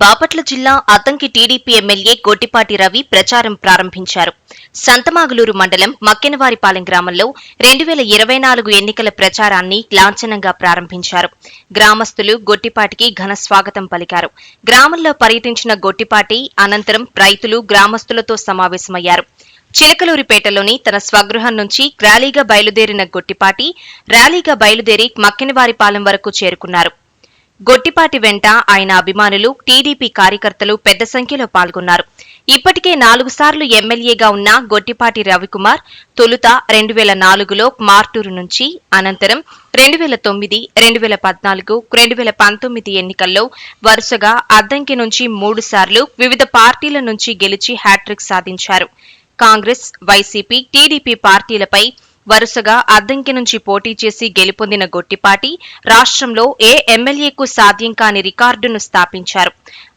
బాపట్ల జిల్లా Addanki TDP MLA Gottipati Ravi ప్రచారం ప్రారంభించారు. సంతమాగులూరు మండలం మక్కెనవారిపాలెం గ్రామంలో 2024 ఎన్నికల ప్రచారాన్ని లాంఛనంగా ప్రారంభించారు. గ్రామస్తులు గొట్టిపాటికి ఘన స్వాగతం పలికారు. గ్రామంలో పర్యటించిన గొట్టిపాటి అనంతరం రైతులు గ్రామస్తులతో సమావేశమయ్యారు. చిలకలూరిపేటలోని తన స్వగృహం నుంచి ర్యాలీగా బయలుదేరి మక్కెనవారిపాలెం వరకు చేరుకున్నారు. గొట్టిపాటి వెంట ఆయన అభిమానులు, టీడీపీ కార్యకర్తలు పెద్ద సంఖ్యలో పాల్గొన్నారు. ఇప్పటికే 4 సార్లు ఎమ్మెల్యేగా ఉన్న గొట్టిపాటి రవికుమార్ తొలుత 2004లో మార్టూరు నుంచి, అనంతరం 2009, 2014, 2019 ఎన్నికల్లో వరుసగా అద్దంకి నుంచి 3 సార్లు వివిధ పార్టీల నుంచి గెలిచి హ్యాట్రిక్ సాధించారు. కాంగ్రెస్, వైసీపీ, టీడీపీ పార్టీలపై వరుసగా అద్దంకి నుంచి పోటీ చేసి గెలుపొందిన గొట్టిపాటి రాష్ట్రంలో ఏ ఎమ్మెల్యేకు సాధ్యం కాని రికార్డును స్థాపించారు.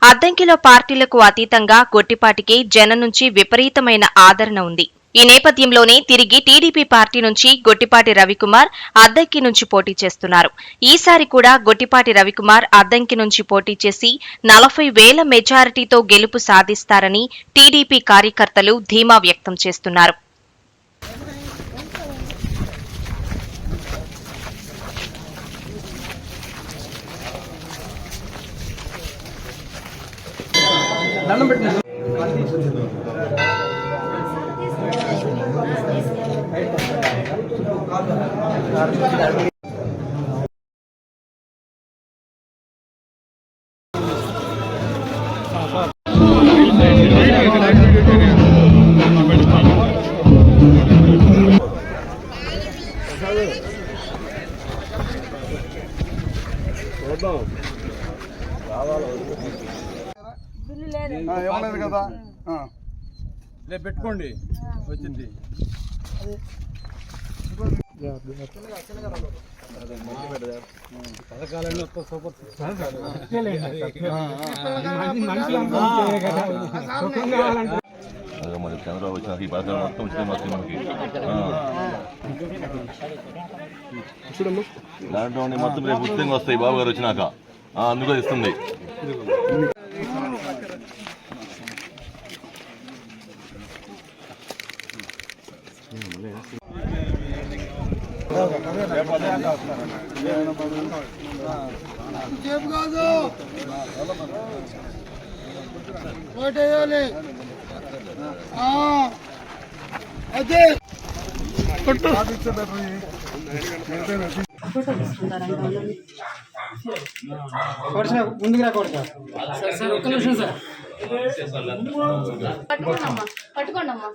అద్దంకిలో పార్టీలకు అతీతంగా గొట్టిపాటికి జనం నుంచి విపరీతమైన ఆదరణ ఉంది. ఈ నేపథ్యంలోనే తిరిగి టీడీపీ పార్టీ నుంచి గొట్టిపాటి రవికుమార్ అద్దంకి నుంచి పోటీ చేస్తున్నారు. ఈసారి కూడా గొట్టిపాటి రవికుమార్ అద్దంకి నుంచి పోటీ చేసి 40,000 మెజారిటీతో గెలుపు సాధిస్తారని టీడీపీ కార్యకర్తలు ధీమా వ్యక్తం చేస్తున్నారు. దండం పెట్టిన ఏమలేదు కదా రేపు పెట్టుకోండి వచ్చింది. పథకాలన్నీ సూపర్ మరి చంద్రబాబు వచ్చినాక ఈ పథకాలు మొత్తం వచ్చినాయి మనకి. దాంట్లో మొత్తం రేపు ఉచితంగా వస్తాయి బాబు గారు వచ్చినాక, అందులో ఇస్తుంది. ముందుకు రాకూడదు సార్, ఒక్క నిమిషం సార్. పట్టుకోండమ్మా.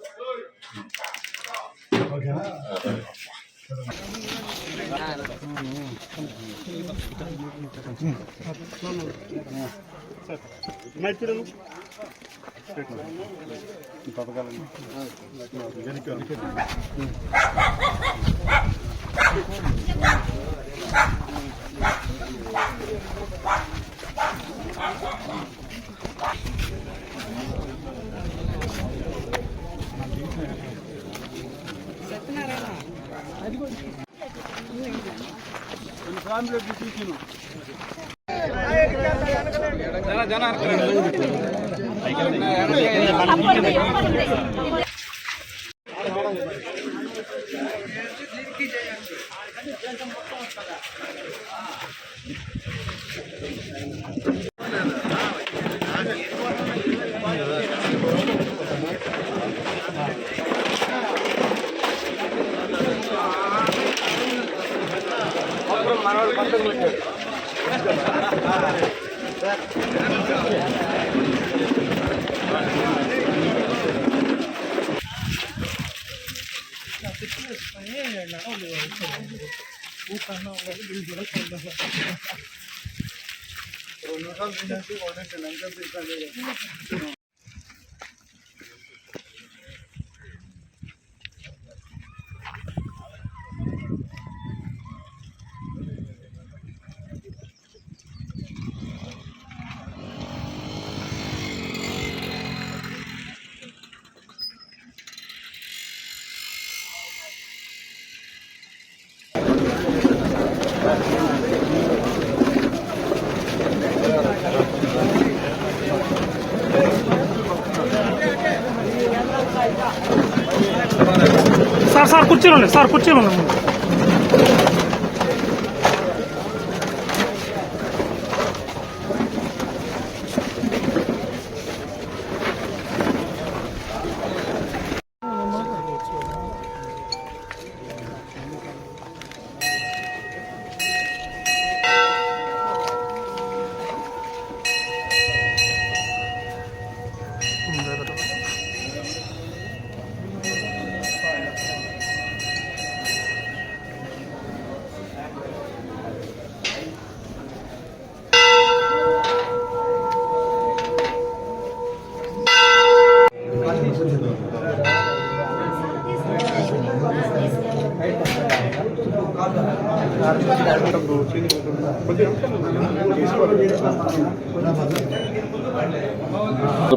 కుర్చీలు ఉన్నాయి సార్, కుర్చీలు ఉన్నాయి.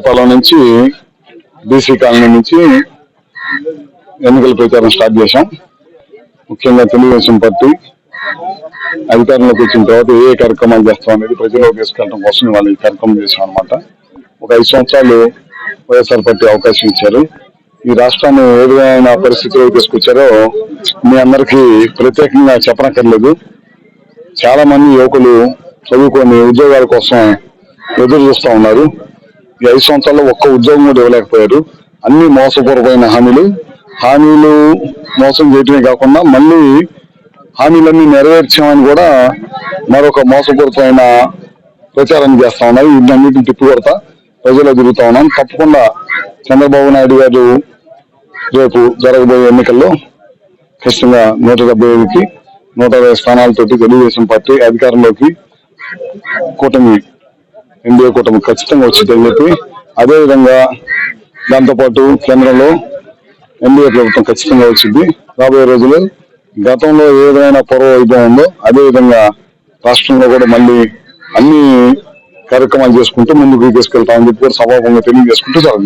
పాలన నుంచి బీసీ కాలనీ నుంచి ఎన్నికల ప్రచారం స్టార్ట్ చేశాం. ముఖ్యంగా తెలుగుదేశం పార్టీ అధికారంలోకి వచ్చిన తర్వాత ఏ కార్యక్రమాలు చేస్తాం అనేది ప్రజల్లోకి తీసుకెళ్ళడం కోసం వాళ్ళు ఈ కార్యక్రమం చేశాం అనమాట. ఒక 5 సంవత్సరాలు వైఎస్ఆర్ పార్టీ అవకాశం ఇచ్చారు. ఈ రాష్ట్రాన్ని ఏ విధమైన పరిస్థితిలో తీసుకొచ్చారో మీ అందరికీ ప్రత్యేకంగా చెప్పనక్కర్లేదు. చాలా మంది యువకులు చదువుకొని ఉద్యోగాల కోసం ఎదురు చూస్తూ ఉన్నారు. ఈ 5 సంవత్సరాల్లో ఒక్క ఉద్యోగం కూడా ఇవ్వలేకపోయారు. అన్ని మోసపూర్వమైన హామీలు మోసం చేయటమే కాకుండా మళ్ళీ హామీలన్నీ నెరవేర్చామని కూడా మరొక మోసపూరితమైన ప్రచారం చేస్తా ఉన్నారు. వీటన్నిటిని తిప్పికొడతా ప్రజలు తిరుగుతా ఉన్నాం. తప్పకుండా చంద్రబాబు నాయుడు గారు రేపు జరగబోయే ఎన్నికల్లో ఖచ్చితంగా 175కి 120 స్థానాలతోటి తెలుగుదేశం పార్టీ అధికారంలోకి ఎన్డీఏ కూటమి ఖచ్చితంగా వచ్చిందని చెప్పి, అదేవిధంగా దాంతోపాటు కేంద్రంలో ఎన్డీఏ ప్రభుత్వం ఖచ్చితంగా వచ్చింది. రాబోయే రోజులు గతంలో ఏ విధమైన పూర్వ వైభవం ఉందో అదేవిధంగా రాష్ట్రంలో కూడా మళ్ళీ అన్ని కార్యక్రమాలు చేసుకుంటూ ముందుకు తీసుకెళ్తామని చెప్పి కూడా సభాముఖంగా తెలియజేసుకుంటూ జరుగుతుంది.